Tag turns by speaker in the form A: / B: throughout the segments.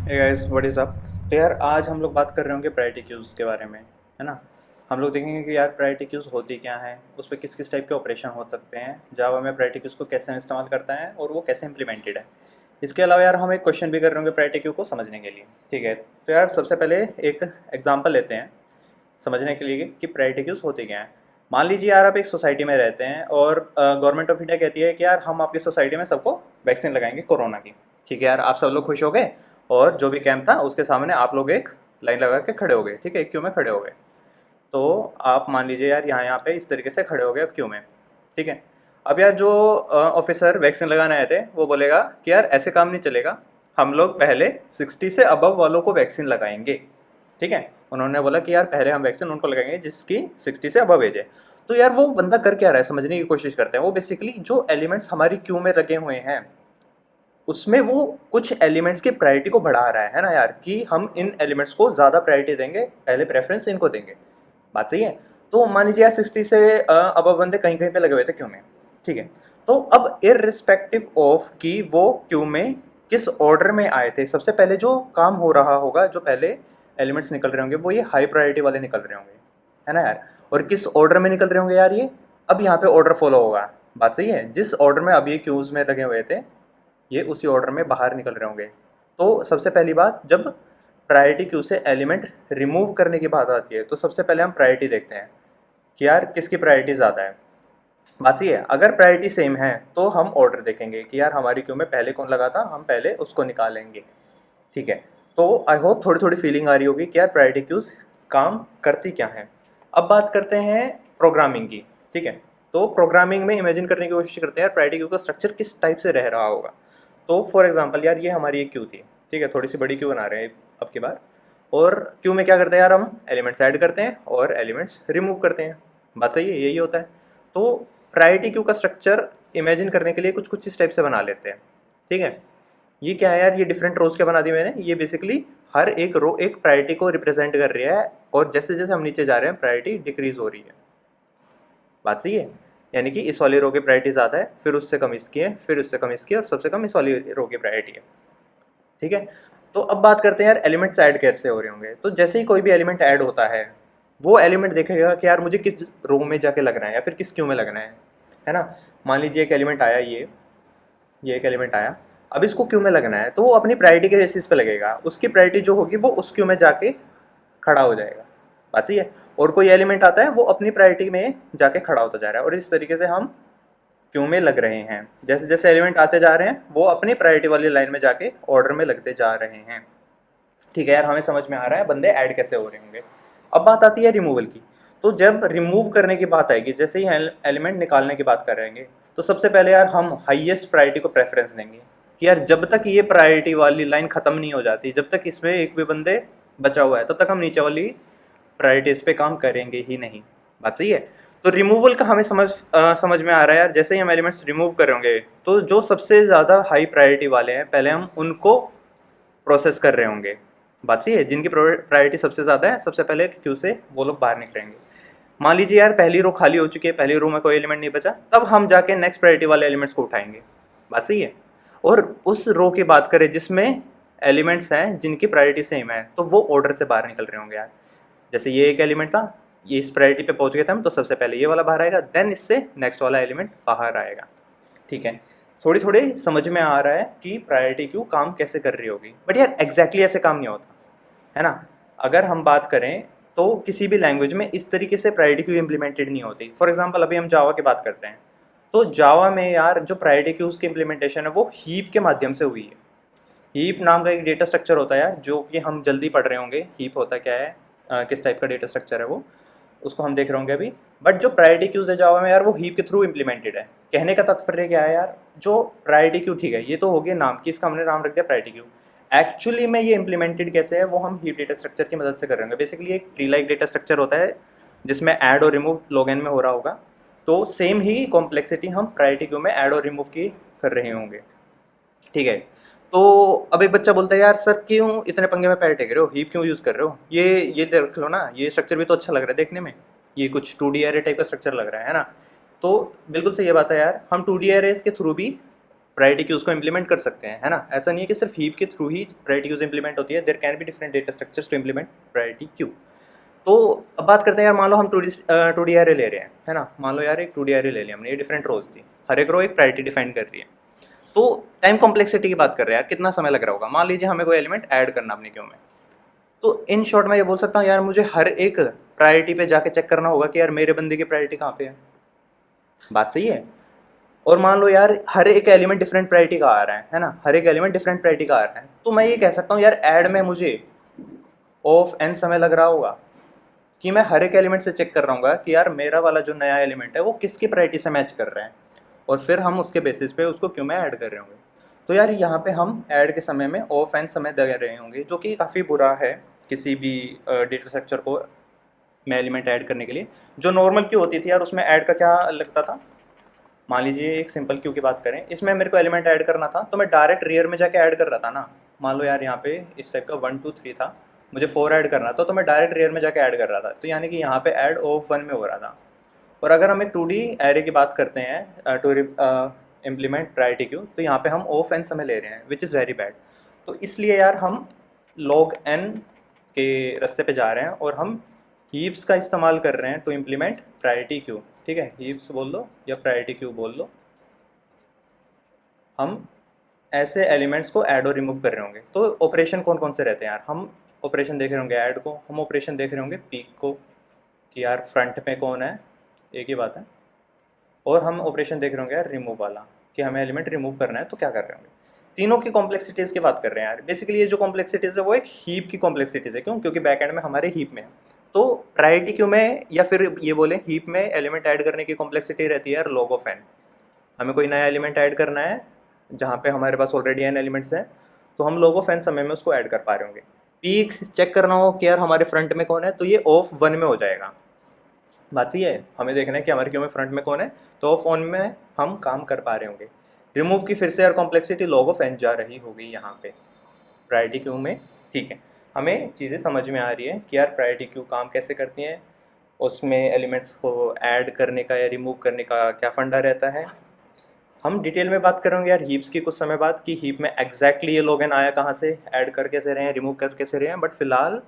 A: Hey guys what is up. तो यार आज हम लोग बात कर रहे होंगे प्रायोरिटी क्यूज़ के बारे में, है ना। हम लोग देखेंगे कि यार प्रायोरिटी क्यूज़ होती क्या हैं, उस पर किस किस टाइप के ऑपरेशन हो सकते हैं, जावा में प्रायोरिटी क्यूज़ को कैसे इस्तेमाल करता है और वो कैसे इंप्लीमेंटेड है। इसके अलावा यार हम एक क्वेश्चन भी कर रहे होंगे प्रायोरिटी क्यू को समझने के लिए। ठीक है, तो यार सबसे पहले एक एग्जाम्पल लेते हैं समझने के लिए कि प्रायोरिटी क्यूज़ होते क्या हैं। मान लीजिए यार आप एक सोसाइटी में रहते हैं और गवर्नमेंट ऑफ इंडिया कहती है कि यार हम आपकी सोसाइटी में सबको वैक्सीन लगाएंगे कोरोना की। ठीक है यार, आप सब लोग खुश हो गए और जो भी कैंप था उसके सामने आप लोग एक लाइन लगा के खड़े हो गए। ठीक है, एक क्यू में खड़े हो गए। तो आप मान लीजिए यार यहाँ पे इस तरीके से खड़े हो गए अब क्यू में। ठीक है, अब यार जो ऑफिसर वैक्सीन लगाने आए थे वो बोलेगा कि यार ऐसे काम नहीं चलेगा, हम लोग पहले 60 से अबव वालों को वैक्सीन लगाएंगे। ठीक है, उन्होंने बोला कि यार पहले हम वैक्सीन उनको लगाएंगे जिसकी 60 से अबव एज है। तो यार वो बंदा कर क्या रहा है समझने की कोशिश करते हैं। वो बेसिकली जो एलिमेंट्स हमारी क्यू में लगे हुए हैं उसमें वो कुछ एलिमेंट्स की प्रायोरिटी को बढ़ा रहा है ना यार, कि हम इन एलिमेंट्स को ज़्यादा प्रायोरिटी देंगे, पहले प्रेफरेंस इनको देंगे। बात सही है। तो मान लीजिए यार 60 से अब बंदे कहीं कहीं पे लगे हुए थे क्यू में। ठीक है, तो अब इररिस्पेक्टिव ऑफ कि वो क्यू में किस ऑर्डर में आए थे, सबसे पहले जो काम हो रहा होगा, जो पहले एलिमेंट्स निकल रहे होंगे वो ये हाई प्रायोरिटी वाले निकल रहे होंगे, है ना यार। और किस ऑर्डर में निकल रहे होंगे यार ये, अब यहाँ पे ऑर्डर फॉलो होगा। बात सही है, जिस ऑर्डर में अब ये क्यूज़ में लगे हुए थे ये उसी ऑर्डर में बाहर निकल रहे होंगे। तो सबसे पहली बात, जब प्रायोरिटी क्यू से एलिमेंट रिमूव करने की बात आती है तो सबसे पहले हम प्रायोरिटी देखते हैं कि यार किसकी प्रायोरिटी ज़्यादा है। बात सही है, अगर प्रायोरिटी सेम है तो हम ऑर्डर देखेंगे कि यार हमारी क्यू में पहले कौन लगा था, हम पहले उसको निकालेंगे। ठीक है, तो आई होप थोड़ी थोड़ी फीलिंग आ रही होगी कि यार प्रायोरिटी क्यूज़ काम करती क्या है। अब बात करते हैं प्रोग्रामिंग की। ठीक है, तो प्रोग्रामिंग में इमेजिन करने की कोशिश करते हैं यार प्रायोरिटी क्यू का स्ट्रक्चर किस टाइप से रह रहा होगा। तो फॉर एग्जांपल यार ये हमारी एक क्यू थी। ठीक है, थोड़ी सी बड़ी क्यू बना रहे हैं अब की बार। और क्यू में क्या करते हैं यार, हम एलिमेंट्स ऐड करते हैं और एलिमेंट्स रिमूव करते हैं। बात सही है, यही होता है। तो प्रायोरिटी क्यू का स्ट्रक्चर इमेजिन करने के लिए कुछ कुछ इस टाइप से बना लेते हैं। ठीक है, ये क्या है यार, ये डिफरेंट रोज क्या बना दी मैंने, ये बेसिकली हर एक रो एक प्रायोरिटी को रिप्रेजेंट कर रही है और जैसे जैसे हम नीचे जा रहे हैं प्रायोरिटी डिक्रीज हो रही है। बात सही है, यानी कि इस वाली रो की प्रायोरिटी ज़्यादा है, फिर उससे कम इसकी है, फिर उससे कम इसकी है और सबसे कम इस वाली रो की प्रायोरिटी है। ठीक है, तो अब बात करते हैं यार एलिमेंट्स ऐड कैसे हो रहे होंगे। तो जैसे ही कोई भी एलिमेंट ऐड होता है वो एलिमेंट देखेगा कि यार मुझे किस रो में जाके लगना है या फिर किस क्यू में लगना है ना। मान लीजिए एक एलिमेंट आया, ये एक एलिमेंट आया, अब इसको क्यू में लगना है तो वो अपनी प्रायोरिटी के बेसिस पे लगेगा, उसकी प्रायोरिटी जो होगी वो उस क्यू में जाके खड़ा हो जाएगा। बात सही है। और कोई एलिमेंट आता है वो अपनी प्रायोरिटी में जाके खड़ा होता जा रहा है और इस तरीके से हम क्यू में लग रहे हैं। जैसे जैसे एलिमेंट आते जा रहे हैं वो अपनी प्रायोरिटी वाली लाइन में जाके ऑर्डर में लगते जा रहे हैं। ठीक है यार, हमें समझ में आ रहा है बंदे ऐड कैसे हो रहे होंगे। अब बात आती है रिमूवल की। तो जब रिमूव करने की बात आएगी, जैसे ही एलिमेंट निकालने की बात करेंगे तो सबसे पहले यार हम हाईएस्ट प्रायोरिटी को प्रेफरेंस देंगे कि यार जब तक ये प्रायोरिटी वाली लाइन ख़त्म नहीं हो जाती, जब तक इसमें एक भी बंदे बचा हुआ है तब तक हम नीचे वाली प्रायोरिटीज़ पे काम करेंगे ही नहीं। बात सही है। तो रिमूवल का हमें समझ में आ रहा है यार, जैसे ही हम एलिमेंट्स रिमूव कर होंगे तो जो सबसे ज़्यादा हाई प्रायोरिटी वाले हैं पहले हम उनको प्रोसेस कर रहे होंगे। बात सही है, जिनकी प्रायोरिटी सबसे ज़्यादा है सबसे पहले क्यू से वो लोग बाहर निकलेंगे। मान लीजिए यार पहली रो खाली हो चुकी है, पहली रो में कोई एलिमेंट नहीं बचा, तब हम जाके नेक्स्ट प्रायोरिटी वाले एलिमेंट्स को उठाएंगे। बात सही है। और उस रो की बात करें जिसमें एलिमेंट्स हैं जिनकी प्रायोरिटी सेम है तो वो ऑर्डर से बाहर निकल रहे होंगे यार। जैसे ये एक एलिमेंट था, ये इस प्रायोरिटी पे पहुंच गए थे हम, तो सबसे पहले ये वाला बाहर आएगा, देन इससे नेक्स्ट वाला एलिमेंट बाहर आएगा। ठीक है, थोड़ी थोड़ी समझ में आ रहा है कि प्रायोरिटी क्यू काम कैसे कर रही होगी। बट यार एग्जैक्टली ऐसे काम नहीं होता, है ना। अगर हम बात करें तो किसी भी लैंग्वेज में इस तरीके से प्रायोरिटी क्यू इम्प्लीमेंटेड नहीं होती। फॉर एग्जांपल अभी हम जावा की बात करते हैं, तो जावा में यार जो प्रायोरिटी क्यूज़ की इम्प्लीमेंटेशन है वो हीप के माध्यम से हुई है। हीप नाम का एक डेटा स्ट्रक्चर होता है यार, जो कि हम जल्दी पढ़ रहे होंगे हीप होता क्या है, किस टाइप का डेटा स्ट्रक्चर है वो, उसको हम देख रहे होंगे अभी। बट जो प्रायोरिटी क्यूज़ है जावा में यार वो हीप के थ्रू इम्प्लीमेंटेड है। कहने का तात्पर्य क्या है यार, जो प्रायोरिटी क्यू, ठीक है ये तो हो गया नाम की, इसका हमने नाम रख दिया प्रायोरिटी क्यू। एक्चुअली में ये इम्प्लीमेंटेड कैसे है वो हम हीप डेटा स्ट्रक्चर की मदद से कर रहे होंगे। बेसिकली एक ट्री लाइक डेटा स्ट्रक्चर होता है जिसमें ऐड और रिमूव लॉग एन में हो रहा होगा। तो सेम ही कॉम्प्लेक्सिटी हम प्रायोरिटी क्यू में ऐड और रिमूव की कर रहे होंगे। ठीक है, तो अब एक बच्चा बोलता है यार सर क्यों इतने पंगे में पैर टेक रहे हो, हीप क्यों यूज़ कर रहे हो, ये रख लो ना, ये स्ट्रक्चर भी तो अच्छा लग रहा है देखने में, ये कुछ 2D एरे टाइप का स्ट्रक्चर लग रहा है ना। तो बिल्कुल सही ये बात है यार, हम 2D एरेज के थ्रू भी प्रायोरिटी क्यूज को इम्प्लीमेंट कर सकते हैं, है ना। ऐसा नहीं है कि सिर्फ हीप के थ्रू ही प्रायोरिटी क्यूज इम्प्लीमेंट होती है, there can be different data structures to implement priority queue. तो अब बात करते हैं यार, मान लो हम टू डी एरे ले रहे हैं, है ना। मान लो यार एक 2D एरे ले लिया हमने, ये डिफरेंट रोज थी, हर एक रो एक प्रायोरिटी डिफाइन कर रही है। तो टाइम कॉम्प्लेक्सिटी की बात कर रहे हैं यार, कितना समय लग रहा होगा। मान लीजिए हमें कोई एलिमेंट ऐड करना अपने क्यू में, तो इन शॉर्ट मैं ये बोल सकता हूँ यार, मुझे हर एक प्रायोरिटी पे जाके चेक करना होगा कि यार मेरे बंदे की प्रायोरिटी कहाँ पे है। बात सही है। और मान लो यार हर एक एलिमेंट डिफरेंट प्रायोरिटी का आ रहा है ना, हर एक एलिमेंट डिफरेंट प्रायोरिटी का आ रहा है, तो मैं ये कह सकता हूँ यार ऐड में मुझे ऑफ एन समय लग रहा होगा कि मैं हर एक एलिमेंट से चेक कर रहा हूँ कि यार मेरा वाला जो नया एलिमेंट है वो किसकी प्रायोरिटी से मैच कर रहा है, और फिर हम उसके बेसिस पे उसको क्यों में ऐड कर रहे होंगे। तो यार यहाँ पे हम ऐड के समय में ऑफ एन समय दे रहे होंगे, जो कि काफ़ी बुरा है किसी भी डेटा स्ट्रक्चर को में एलिमेंट ऐड करने के लिए। जो नॉर्मल क्यू होती थी यार, उसमें ऐड का क्या लगता था। मान लीजिए एक सिंपल क्यू की बात करें, इसमें मेरे को एलिमेंट ऐड करना था तो मैं डायरेक्ट रियर में जाके ऐड कर रहा था ना। मान लो यार यहाँ पे इस टाइप का 1 2 3 था, मुझे 4 ऐड करना था तो मैं डायरेक्ट रियर में जाके ऐड कर रहा था, तो यानी कि यहाँ पे ऐड ऑफ 1 में हो रहा था। और अगर हम एक 2D एरे की बात करते हैं टू इम्प्लीमेंट प्रायोरिटी क्यू, तो यहाँ पे हम ऑफ एन समय ले रहे हैं, विच इज़ वेरी बैड। तो इसलिए यार हम लॉग एन के रास्ते पे जा रहे हैं और हम हीप्स का इस्तेमाल कर रहे हैं टू इम्प्लीमेंट प्रायोरिटी क्यू। ठीक है, हीप्स बोल लो या प्रायोरिटी क्यू बोल लो। हम ऐसे एलिमेंट्स को ऐड और रिमूव कर रहे होंगे। तो ऑपरेशन कौन कौन से रहते हैं यार, हम ऑपरेशन देख रहे होंगे ऐड को, हम ऑपरेशन देख रहे होंगे पीक को कि यार फ्रंट में कौन है, एक ही बात है। और हम ऑपरेशन देख रहे होंगे यार रिमूव वाला, कि हमें एलिमेंट रिमूव करना है तो क्या कर रहे होंगे। तीनों की कॉम्प्लेक्सिटीज़ की बात कर रहे हैं यार। बेसिकली ये जो कॉम्प्लेक्सिटीज़ है वो एक हीप की कॉम्प्लेक्सिटीज़ है। क्यों? क्योंकि बैक एंड में हमारे हीप में है। तो प्रायोरिटी क्यू में या फिर ये बोले हीप में एलिमेंट ऐड करने की कॉम्प्लेक्सिटी रहती है यार लॉग ऑफ एन। हमें कोई नया एलिमेंट ऐड करना है जहाँ पे हमारे पास ऑलरेडी एन एलिमेंट्स हैं, तो हम log ऑफ एन समय में उसको ऐड कर पा रहे होंगे। पीक चेक करना हो कि यार हमारे फ्रंट में कौन है, तो ये ऑफ 1 में हो जाएगा। बात सही है, हमें देखना है कि हमारे क्यू में फ्रंट में कौन है, तो ऑफ 1 में हम काम कर पा रहे होंगे। रिमूव की फिर से यार कॉम्प्लेक्सिटी log ऑफ एन जा रही होगी यहाँ पे प्रायोरिटी क्यू में। ठीक है, हमें चीज़ें समझ में आ रही है कि यार प्रायोरिटी क्यू काम कैसे करती हैं, उसमें एलिमेंट्स को ऐड करने का या रिमूव करने का क्या फंडा रहता है। हम डिटेल में बात करेंगे यार हीप्स की कुछ समय बाद, कि हीप में एग्जैक्टली ये लोग आया कहाँ से, ऐड कर कैसे रहे हैं, रिमूव कर कैसे रहे हैं। बट फिलहाल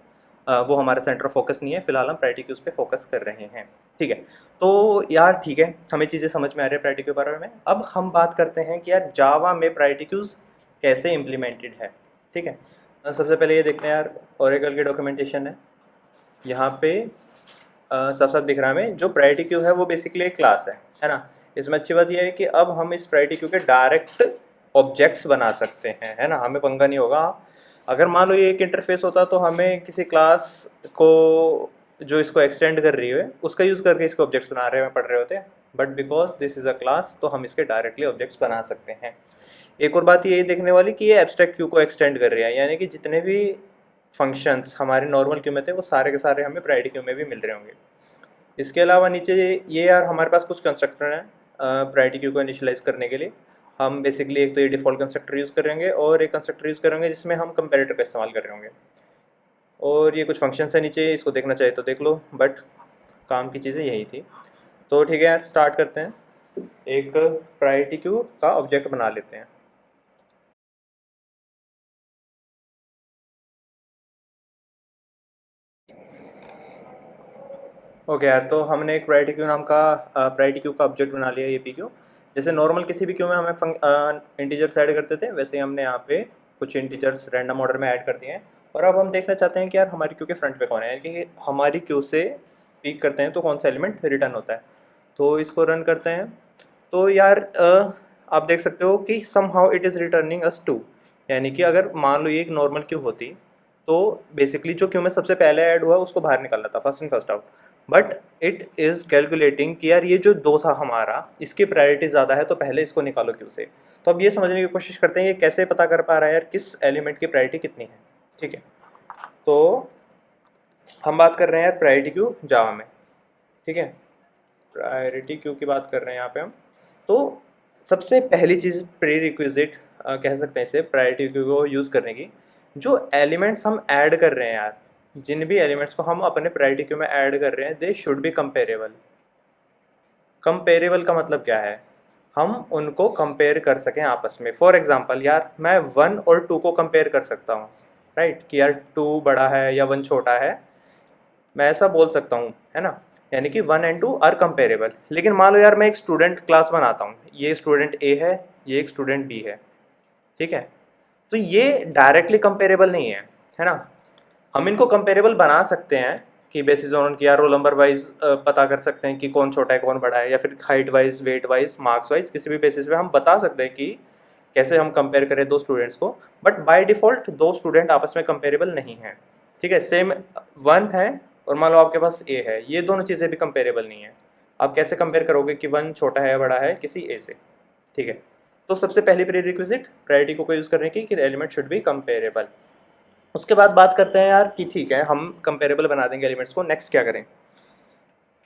A: वो हमारा सेंटर ऑफ फोकस नहीं है, फिलहाल हम प्रायोरिटी क्यूज पे फोकस कर रहे हैं। ठीक है, तो यार ठीक है, हमें चीज़ें समझ में आ रही है प्रायोरिटी क्यू के बारे में। अब हम बात करते हैं कि यार जावा में प्रायोरिटी क्यूज कैसे इम्प्लीमेंटेड है। ठीक है, सबसे पहले ये देखते हैं यार, ओरेकल की डॉक्यूमेंटेशन है यहाँ पे। सब दिख रहा है हमें, जो प्रायोरिटी क्यू है वो बेसिकली एक क्लास है ना। इसमें अच्छी बात यह है कि अब हम इस प्रायोरिटी क्यू के डायरेक्ट ऑब्जेक्ट्स बना सकते हैं, है ना। हमें पंगा नहीं होगा। अगर मान लो ये एक इंटरफेस होता तो हमें किसी क्लास को जो इसको एक्सटेंड कर रही है उसका यूज़ करके इसको ऑब्जेक्ट्स बना रहे हैं पढ़ रहे होते, but because this is a class तो हम इसके डायरेक्टली ऑब्जेक्ट्स बना सकते हैं। एक और बात ये देखने वाली कि ये एब्स्ट्रैक्ट क्यू को एक्सटेंड कर रही है, यानी कि जितने भी फंक्शंस हमारे नॉर्मल क्यू में थे वो सारे के सारे हमें प्रायोरिटी क्यू में भी मिल रहे होंगे। इसके अलावा नीचे ये यार हमारे पास कुछ कंस्ट्रक्टर हैं प्रायोरिटी क्यू को इनिशियलाइज करने के लिए। हम बेसिकली एक तो ये डिफ़ॉल्ट कंस्ट्रक्टर यूज़ करेंगे और एक कंस्ट्रक्टर यूज़ करेंगे जिसमें हम कंपैरेटर का इस्तेमाल कर रहे होंगे। और ये कुछ फंक्शंस है नीचे, इसको देखना चाहिए तो देख लो, बट काम की चीज़ें यही थी। तो ठीक है यार, स्टार्ट करते हैं। एक प्रायोरिटी क्यू का ऑब्जेक्ट बना लेते हैं। ओके यार, तो हमने एक प्रायोरिटी क्यू नाम का प्रायोरिटी क्यू का ऑब्जेक्ट बना लिया, ये पी क्यू। जैसे नॉर्मल किसी भी क्यू में हमें इंटीजर्स ऐड करते थे, वैसे ही हमने यहाँ पे कुछ इंटीजर्स रैंडम ऑर्डर में ऐड कर दिए हैं। और अब हम देखना चाहते हैं कि यार हमारी क्यू के फ्रंट पे कौन है, यानी कि हमारी क्यू से पिक करते हैं तो कौन सा एलिमेंट रिटर्न होता है। तो इसको रन करते हैं। तो यार आप देख सकते हो कि somehow it is returning us to, यानी कि अगर मान लो ये एक नॉर्मल क्यू होती तो बेसिकली जो क्यू में सबसे पहले ऐड हुआ उसको बाहर निकालना था, first in first out. But it is calculating कि यार ये जो 2 था हमारा, इसकी प्रायोरिटी ज़्यादा है तो पहले इसको निकालो क्यू से। तो अब ये समझने की कोशिश करते हैं ये कैसे पता कर पा रहा है यार किस एलिमेंट की प्रायोरिटी कितनी है। ठीक है, तो हम बात कर रहे हैं यार प्रायोरिटी क्यू जावा में। ठीक है, प्रायोरिटी क्यू की बात कर रहे हैं यहाँ पे हम। तो सबसे पहली चीज़ प्री रिक्विजिट कह सकते हैं इसे प्रायोरिटी क्यू को यूज़ करने की, जो एलिमेंट्स हम ऐड कर रहे हैं यार, जिन भी एलिमेंट्स को हम अपने प्रायोरिटी क्यू में ऐड कर रहे हैं, they should be comparable. Comparable का मतलब क्या है, हम उनको कंपेयर कर सकें आपस में। फॉर एग्जांपल यार मैं 1 और 2 को कंपेयर कर सकता हूँ, राइट, कि यार 2 बड़ा है या 1 छोटा है, मैं ऐसा बोल सकता हूँ, है ना। यानी कि 1 एंड 2 आर कंपेरेबल। लेकिन मान लो यार मैं एक स्टूडेंट क्लास बनाता हूँ, ये स्टूडेंट ए है, ये एक स्टूडेंट बी है, ठीक है, तो ये डायरेक्टली कंपेरेबल नहीं है ना। हम इनको कंपेरेबल बना सकते हैं कि बेसिस ऑन उनकी यार रोल नंबर वाइज पता कर सकते हैं कि कौन छोटा है कौन बड़ा है, या फिर height wise, wait wise, marks wise, किसी भी बेसिस पे हम बता सकते हैं कि कैसे हम कंपेयर करें दो स्टूडेंट्स को। बट बाय डिफ़ॉल्ट दो स्टूडेंट आपस में कंपेरेबल नहीं हैं, ठीक है। सेम 1 है और मान लो आपके पास ए है, ये दोनों चीज़ें भी कंपेरेबल नहीं है। आप कैसे कंपेयर करोगे कि 1 छोटा है या बड़ा है किसी ए से, ठीक है। तो सबसे पहली प्रीरिक्विजिट प्रायोरिटी को यूज़ करने की कि एलिमेंट शुड बी कंपेरेबल। उसके बाद बात करते हैं यार कि ठीक है हम कंपेरेबल बना देंगे एलिमेंट्स को, नेक्स्ट क्या करें।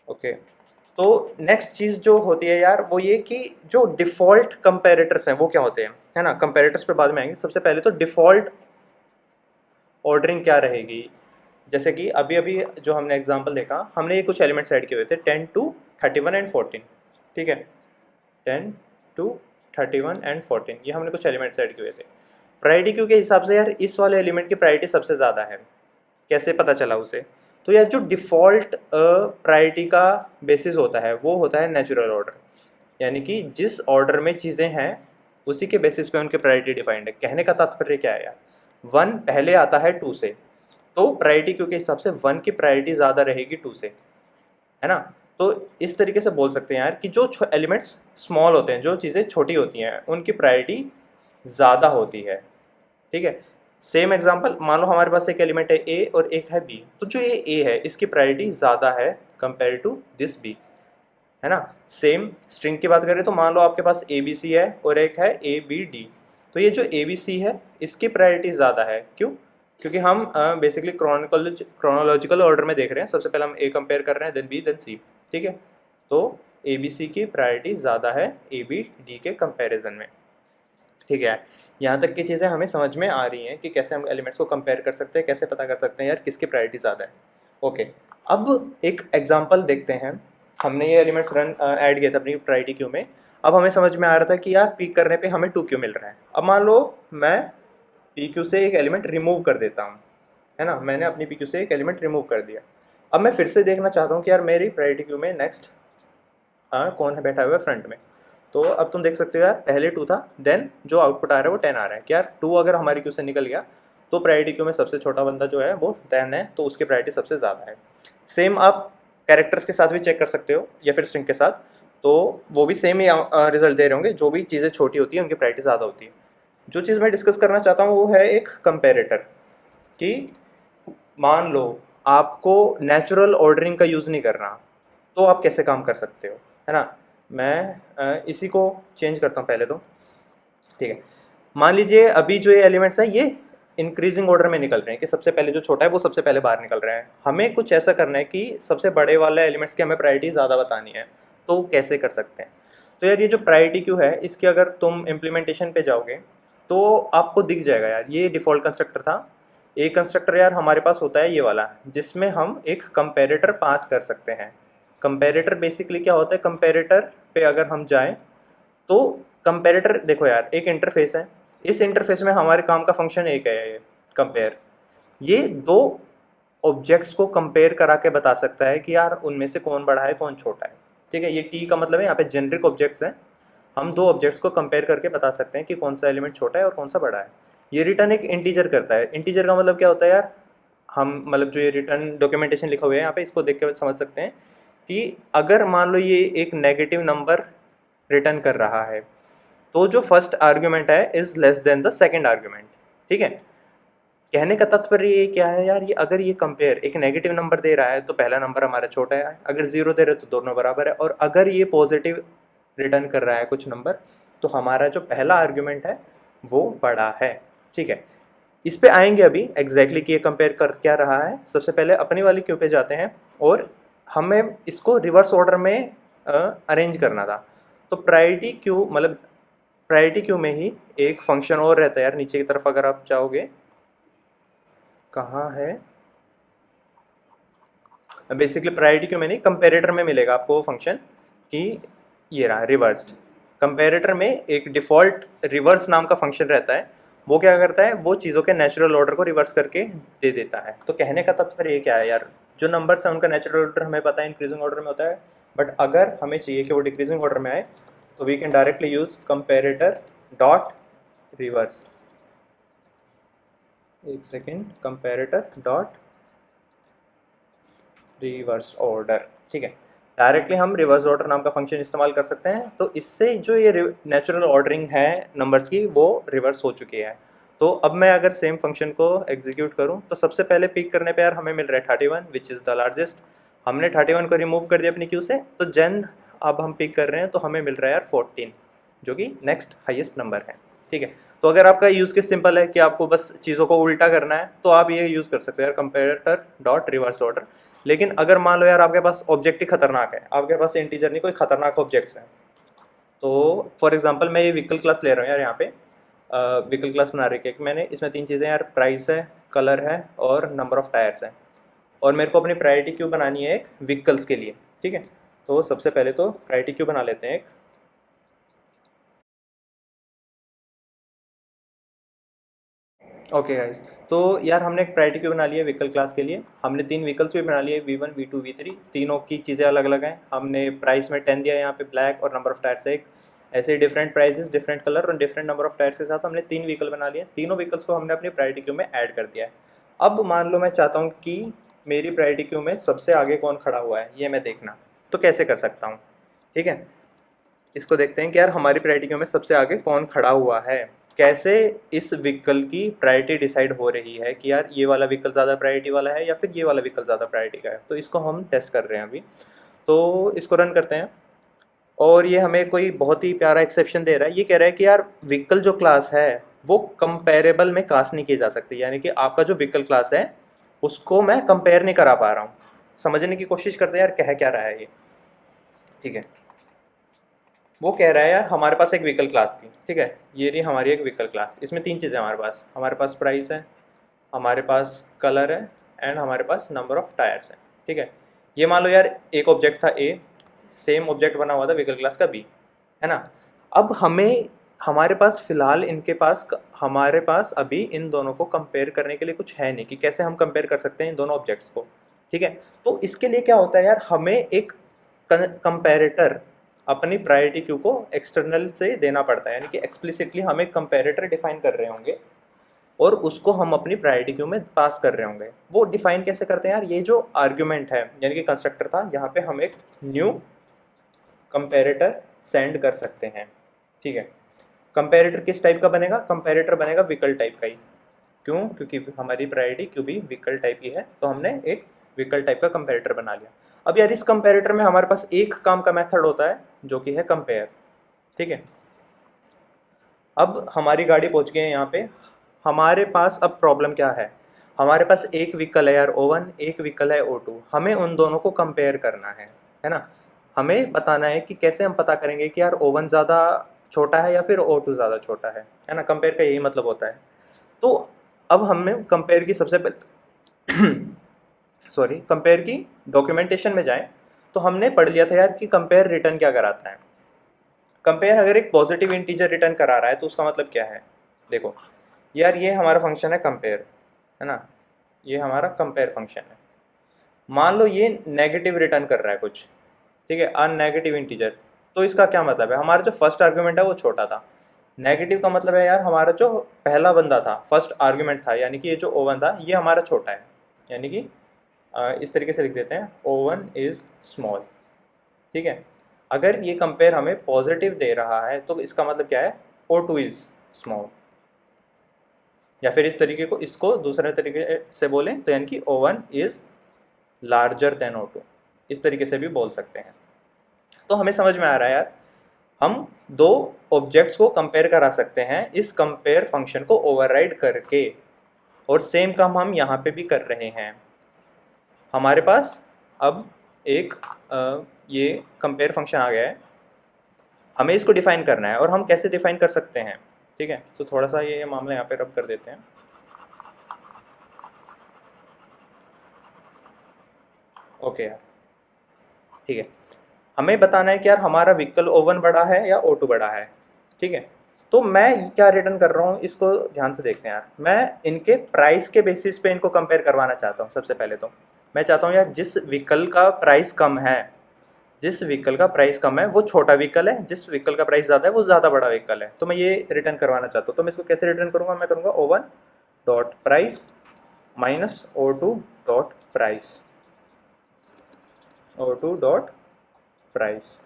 A: ओके, तो नेक्स्ट चीज़ जो होती है यार वो ये कि जो डिफ़ॉल्ट कंपेरेटर्स हैं वो क्या होते हैं, है ना। कंपेरेटर्स पे बाद में आएंगे। सबसे पहले तो डिफ़ॉल्ट ऑर्डरिंग क्या रहेगी। जैसे कि अभी अभी जो हमने एग्जांपल देखा, हमने ये कुछ एलिमेंट्स ऐड किए हुए थे 10 to 31 एंड 14, ठीक है। 10 to 31 एंड 14 ये हमने कुछ एलिमेंट्स ऐड किए हुए थे। प्रायोरिटी क्यू के हिसाब से यार इस वाले एलिमेंट की प्रायोरिटी सबसे ज़्यादा है। कैसे पता चला उसे, तो यार जो डिफ़ॉल्ट प्रायोरिटी का बेसिस होता है वो होता है नेचुरल ऑर्डर, यानी कि जिस ऑर्डर में चीज़ें हैं उसी के बेसिस पे उनकी प्रायोरिटी डिफाइंड है। कहने का तात्पर्य क्या है यार, 1 पहले आता है 2 से, तो प्रायोरिटी क्यू के हिसाब से 1 की प्रायोरिटी ज़्यादा रहेगी 2 से, है ना। तो इस तरीके से बोल सकते हैं यार कि जो एलिमेंट्स स्मॉल होते हैं, जो चीज़ें छोटी होती हैं, उनकी प्रायोरिटी ज़्यादा होती है, ठीक है। सेम एग्जांपल, मान लो हमारे पास एक एलिमेंट है ए और एक है बी, तो जो ये ए है इसकी प्रायोरिटी ज़्यादा है कंपेयर टू दिस बी, है ना। सेम स्ट्रिंग की बात करें तो मान लो आपके पास ए बी सी है और एक है ए बी डी, तो ये जो ए बी सी है इसकी प्रायोरिटी ज़्यादा है। क्यों? क्योंकि हम बेसिकली क्रोनोलॉजिकल ऑर्डर में देख रहे हैं। सबसे पहले हम ए कंपेयर कर रहे हैं, देन बी, देन सी, ठीक है। तो ए बी सी की प्रायोरिटी ज़्यादा है ए बी डी के कंपेरिजन में, ठीक है। यहाँ तक की चीज़ें हमें समझ में आ रही हैं कि कैसे हम एलिमेंट्स को कंपेयर कर सकते हैं, कैसे पता कर सकते हैं यार किसकी प्रायोरिटी ज़्यादा है। ओके, अब एक एग्जांपल देखते हैं। हमने ये एलिमेंट्स रन ऐड किया था अपनी प्रायोरिटी क्यू में। अब हमें समझ में आ रहा था कि यार पिक करने पे हमें 2 क्यू मिल रहा है। अब मान लो मैं पी क्यू से एक एलिमेंट रिमूव कर देता हूँ, है ना। मैंने अपनी पी क्यू से एक एलिमेंट रिमूव कर दिया। अब मैं फिर से देखना चाहता हूँ कि यार मेरी प्रायोरिटी क्यू में नेक्स्ट कौन है बैठा हुआ है फ्रंट में। तो अब तुम देख सकते हो यार पहले 2 था, देन जो आउटपुट आ रहा है वो 10 आ रहा है कि यार 2 अगर हमारी क्यू से निकल गया तो प्रायोरिटी क्यू में सबसे छोटा बंदा जो है वो 10 है, तो उसकी प्रायोरिटी सबसे ज़्यादा है। सेम आप कैरेक्टर्स के साथ भी चेक कर सकते हो या फिर स्ट्रिंग के साथ, तो वो भी सेम ही रिजल्ट दे रहे होंगे। जो भी चीज़ें छोटी होती है उनकी प्रायोरिटी ज़्यादा होती है। जो चीज़ मैं डिस्कस करना चाहता हूँ वो है एक कंपेरेटर, कि मान लो आपको नेचुरल ऑर्डरिंग का यूज़ नहीं करना, तो आप कैसे काम कर सकते हो, है ना। मैं इसी को चेंज करता हूँ पहले तो, ठीक है। मान लीजिए अभी जो ये एलिमेंट्स हैं ये इंक्रीजिंग ऑर्डर में निकल रहे हैं, कि सबसे पहले जो छोटा है वो सबसे पहले बाहर निकल रहा है। हमें कुछ ऐसा करना है कि सबसे बड़े वाले एलिमेंट्स की हमें प्रायोरिटी ज़्यादा बतानी है, तो कैसे कर सकते हैं। तो यार ये जो प्रायोरिटी क्यू है इसकी अगर तुम इम्प्लीमेंटेशन पे जाओगे तो आपको दिख जाएगा यार, ये डिफ़ॉल्ट कंस्ट्रक्टर था। एक कंस्ट्रक्टर यार हमारे पास होता है ये वाला, जिसमें हम एक कंपेरेटर पास कर सकते हैं। कंपेरेटर बेसिकली क्या होता है, कंपेरेटर पे अगर हम जाएं तो कंपेरेटर देखो यार एक इंटरफेस है, इस इंटरफेस में हमारे काम का फंक्शन एक है, ये कंपेयर। ये दो ऑब्जेक्ट्स को कंपेयर करा के बता सकता है कि यार उनमें से कौन बड़ा है कौन छोटा है, ठीक है। ये टी का मतलब है यहाँ पे जेनरिक ऑब्जेक्ट्स हैं। हम दो ऑब्जेक्ट्स को कंपेयर करके बता सकते हैं कि कौन सा एलिमेंट छोटा है और कौन सा बड़ा है। ये रिटर्न एक इंटीजर करता है। इंटीजर का मतलब क्या होता है यार, हम मतलब जो ये रिटर्न डॉक्यूमेंटेशन लिखा हुआ है यहाँ पे इसको देख के समझ सकते हैं कि अगर मान लो ये एक नेगेटिव नंबर रिटर्न कर रहा है तो जो फर्स्ट आर्ग्यूमेंट है is less than the second argument, ठीक है। कहने का तात्पर्य ये क्या है यार, ये अगर ये कंपेयर एक नेगेटिव नंबर दे रहा है तो पहला नंबर हमारा छोटा है, अगर 0 दे रहे तो दोनों बराबर है, और अगर ये पॉजिटिव रिटर्न कर रहा है कुछ नंबर तो हमारा जो पहला आर्ग्यूमेंट है वो बड़ा है, ठीक है। इस पे आएंगे अभी एग्जैक्टली कि ये कंपेयर कर क्या रहा है। सबसे पहले अपनी वाली क्यू पे जाते हैं और हमें इसको रिवर्स ऑर्डर में अरेंज करना था। तो प्रायोरिटी क्यू मतलब प्रायोरिटी क्यू में ही एक फंक्शन और रहता है यार, नीचे की तरफ अगर आप चाहोगे, कहाँ है, बेसिकली प्रायोरिटी क्यू में नहीं कंपेरेटर में मिलेगा आपको वो फंक्शन कि ये रहा रिवर्स्ड। कंपेरेटर में एक डिफ़ॉल्ट रिवर्स नाम का फंक्शन रहता है, वो क्या करता है, वो चीज़ों के नेचुरल ऑर्डर को रिवर्स करके दे देता है। तो कहने का तात्पर्य ये क्या है यार, जो नंबर्स हैं उनका नेचुरल ऑर्डर हमें पता है इंक्रीजिंग ऑर्डर में होता है, बट अगर हमें चाहिए कि वो डिक्रीजिंग ऑर्डर में आए तो we can directly use comparator dot reverse. एक second, comparator dot reverse order, ठीक है। डायरेक्टली हम रिवर्स ऑर्डर नाम का फंक्शन इस्तेमाल कर सकते हैं, तो इससे जो ये नेचुरल ऑर्डरिंग है नंबर्स की वो रिवर्स हो चुकी है। तो अब मैं अगर सेम फंक्शन को एग्जीक्यूट करूं तो सबसे पहले पिक करने पे यार हमें मिल रहा है 31 विच इज़ द लार्जेस्ट। हमने 31 को रिमूव कर दिया अपनी क्यू से, तो जेन अब हम पिक कर रहे हैं तो हमें मिल रहा है यार 14 जो कि नेक्स्ट हाईएस्ट नंबर है, ठीक है। तो अगर आपका यूज़ केस सिंपल है कि आपको बस चीज़ों को उल्टा करना है तो आप ये यूज़ कर सकते हो यार कंपेरेटर डॉट रिवर्स ऑर्डर। लेकिन अगर मान लो यार आपके पास ऑब्जेक्ट ही खतरनाक है, आपके पास इंटीजर नहीं कोई खतरनाक ऑब्जेक्ट्स हैं, तो फॉर एग्जांपल मैं ये व्हीकल क्लास ले रहा हूँ यार, यहाँ पे व्हीकल क्लास बना रखी है कि मैंने, इसमें 3 चीज़ें यार, प्राइस है, कलर है और नंबर ऑफ टायर्स है, और मेरे को अपनी प्रायोरिटी क्यू बनानी है एक व्हीकल्स के लिए, ठीक है। तो सबसे पहले तो प्रायोरिटी क्यू बना लेते हैं एक। ओके गाइस, तो यार हमने एक प्रायोरिटी क्यू बना लिया है व्हीकल क्लास के लिए। हमने 3 व्हीकल्स भी बना लिए, V1 V2 V3, तीनों की चीज़ें अलग अलग हैं। हमने प्राइस में 10 दिया है यहाँ पे, ब्लैक, और नंबर ऑफ टायर्स है एक। ऐसे डिफरेंट प्राइसेस, डिफरेंट कलर और डिफरेंट नंबर ऑफ टायर्स के साथ हमने 3 व्हीकल बना लिए। तीनों व्हीकल्स को हमने अपनी प्रायोरिटी क्यू में ऐड कर दिया है। अब मान लो मैं चाहता हूँ कि मेरी प्रायोरिटी क्यू में सबसे आगे कौन खड़ा हुआ है ये मैं देखना, तो कैसे कर सकता हूँ, ठीक है। इसको देखते हैं कि यार हमारी प्रायोरिटी क्यू में सबसे आगे कौन खड़ा हुआ है, कैसे इस व्हीकल की प्रायोरिटी डिसाइड हो रही है कि यार ये वाला व्हीकल ज़्यादा प्रायोरिटी वाला है या फिर ये वाला व्हीकल ज़्यादा प्रायोरिटी का है। तो इसको हम टेस्ट कर रहे हैं अभी, तो इसको रन करते हैं और ये हमें कोई बहुत ही प्यारा एक्सेप्शन दे रहा है। ये कह रहा है कि यार व्हीकल जो क्लास है वो कंपेरेबल में कास्ट नहीं की जा सकती, यानी कि आपका जो व्हीकल क्लास है उसको मैं कंपेयर नहीं करा पा रहा हूँ। समझने की कोशिश करते हैं यार कह क्या रहा है ये, ठीक है। वो कह रहा है यार हमारे पास एक व्हीकल क्लास थी, ठीक है, ये रही हमारी एक व्हीकल क्लास। इसमें 3 चीज़ें हमारे पास प्राइस है, हमारे पास कलर है एंड हमारे पास नंबर ऑफ टायर्स है, ठीक है। ये मान लो यार एक ऑब्जेक्ट था ए, सेम ऑब्जेक्ट बना हुआ था व्हीकल क्लास का बी, है ना। अब हमें, हमारे पास फ़िलहाल इनके पास हमारे पास अभी इन दोनों को कंपेयर करने के लिए कुछ है नहीं कि कैसे हम कंपेयर कर सकते हैं इन दोनों ऑब्जेक्ट्स को, ठीक है। तो इसके लिए क्या होता है यार, हमें एक कंपेरेटर अपनी प्रायोरिटी क्यू को एक्सटर्नल से देना पड़ता है, यानी कि एक्सप्लिसिटली हम एक कंपेरेटर डिफाइन कर रहे होंगे और उसको हम अपनी प्रायोरिटी क्यू में पास कर रहे होंगे। वो डिफाइन कैसे करते हैं यार, ये जो आर्ग्यूमेंट है यानी कि कंस्ट्रक्टर था, यहाँ पे हम एक न्यू कंपेरेटर सेंड कर सकते हैं, ठीक है। कंपेरेटर किस टाइप का बनेगा, कंपेरेटर बनेगा व्हीकल टाइप का ही। क्यों, क्योंकि हमारी प्रायोरिटी क्यू भी व्हीकल टाइप की है, तो हमने एक व्हीकल टाइप का कंपेरेटर बना लिया। अब यार इस कंपेरेटर में हमारे पास एक काम का मेथड होता है जो कि है कंपेयर, ठीक है। अब हमारी गाड़ी पहुंच गई है यहाँ पे, हमारे पास अब प्रॉब्लम क्या है, हमारे पास एक व्हीकल है यार O1, एक व्हीकल है O2, हमें उन दोनों को कंपेयर करना है ना। हमें बताना है कि कैसे हम पता करेंगे कि यार O1 ज़्यादा छोटा है या फिर O2 ज़्यादा छोटा है ना। कंपेयर का यही मतलब होता है। तो अब हमें कंपेयर की सबसे पहले सॉरी, कंपेयर की डॉक्यूमेंटेशन में जाएं तो हमने पढ़ लिया था यार कि कंपेयर रिटर्न क्या कराता है। कंपेयर अगर एक पॉजिटिव इंटीजर रिटर्न करा रहा है तो उसका मतलब क्या है, देखो यार ये हमारा फंक्शन है कंपेयर, है ना, ये हमारा कंपेयर फंक्शन है। मान लो ये नेगेटिव रिटर्न कर रहा है कुछ, ठीक है, अननेगेटिव इंटीजर, तो इसका क्या मतलब है, हमारा जो फर्स्ट आर्ग्यूमेंट है वो छोटा था। नेगेटिव का मतलब है यार हमारा जो पहला बंदा था, फर्स्ट आर्ग्यूमेंट था, यानी कि ये जो O1 था ये हमारा छोटा है, यानी कि इस तरीके से लिख देते हैं O1 इज़ स्मॉल, ठीक है। अगर ये कंपेयर हमें पॉजिटिव दे रहा है तो इसका मतलब क्या है, O2 इज़ स्मॉल। या फिर इस तरीके को, इसको दूसरे तरीके से बोलें तो यानी कि O1 is larger than O2, इस तरीके से भी बोल सकते हैं। तो हमें समझ में आ रहा है यार, हम दो ऑब्जेक्ट्स को कंपेयर करा सकते हैं इस कंपेयर फंक्शन को ओवरराइड करके, और सेम काम हम यहाँ पे भी कर रहे हैं। हमारे पास अब एक ये कंपेयर फंक्शन आ गया है, हमें इसको डिफाइन करना है, और हम कैसे डिफाइन कर सकते हैं, ठीक है। तो थोड़ा सा ये मामला यहाँ पे रब कर देते हैं। ओके यार, ठीक है, हमें बताना है कि यार हमारा व्हीकल O1 बड़ा है या O2 बड़ा है, ठीक है। तो मैं क्या रिटर्न कर रहा हूँ इसको ध्यान से देखते हैं यार। मैं इनके प्राइस के बेसिस पे इनको कंपेयर करवाना चाहता हूँ। सबसे पहले तो मैं चाहता हूँ यार जिस व्हीकल का प्राइस कम है, जिस व्हीकल का प्राइस कम है वो छोटा व्हीकल है, जिस व्हीकल का प्राइस ज़्यादा है वो ज़्यादा बड़ा व्हीकल है। तो मैं ये रिटर्न करवाना चाहता हूँ। तो मैं इसको कैसे रिटर्न करूँगा, मैं करूँगा O1 dot price minus O2 dot price, O2 dot price,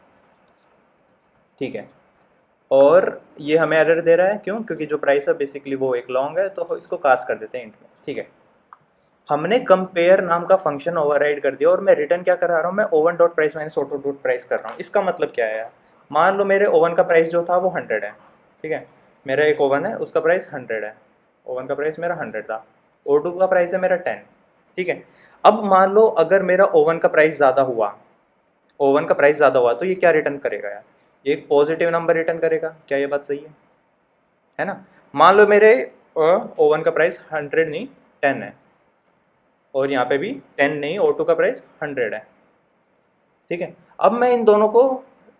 A: ठीक है। और ये हमें एरर दे रहा है क्यों, क्योंकि जो प्राइस है बेसिकली वो एक लॉन्ग है, तो इसको कास्ट कर देते हैं इंट में, ठीक है। हमने कंपेयर नाम का फंक्शन ओवरराइड कर दिया और मैं रिटर्न क्या कर रहा हूँ, मैं O1 dot price minus O2 dot price कर रहा हूँ। इसका मतलब क्या है यार, मान लो मेरे O1 का प्राइस जो था वो 100 है, ठीक है। मेरा एक O1 है, उसका प्राइस 100 है, O1 का प्राइस मेरा 100 था, O2 का प्राइस है मेरा 10, ठीक है। अब मान लो अगर मेरा O1 का प्राइस ज़्यादा हुआ, O1 का प्राइस ज़्यादा हुआ, तो ये क्या रिटर्न करेगा यार, ये एक पॉजिटिव नंबर रिटर्न करेगा। क्या ये बात सही है ना। मान लो मेरे O1 का प्राइस 100 नहीं 10 है, और यहाँ पे भी 10 नहीं, O2 का प्राइस 100 है, ठीक है। अब मैं इन दोनों को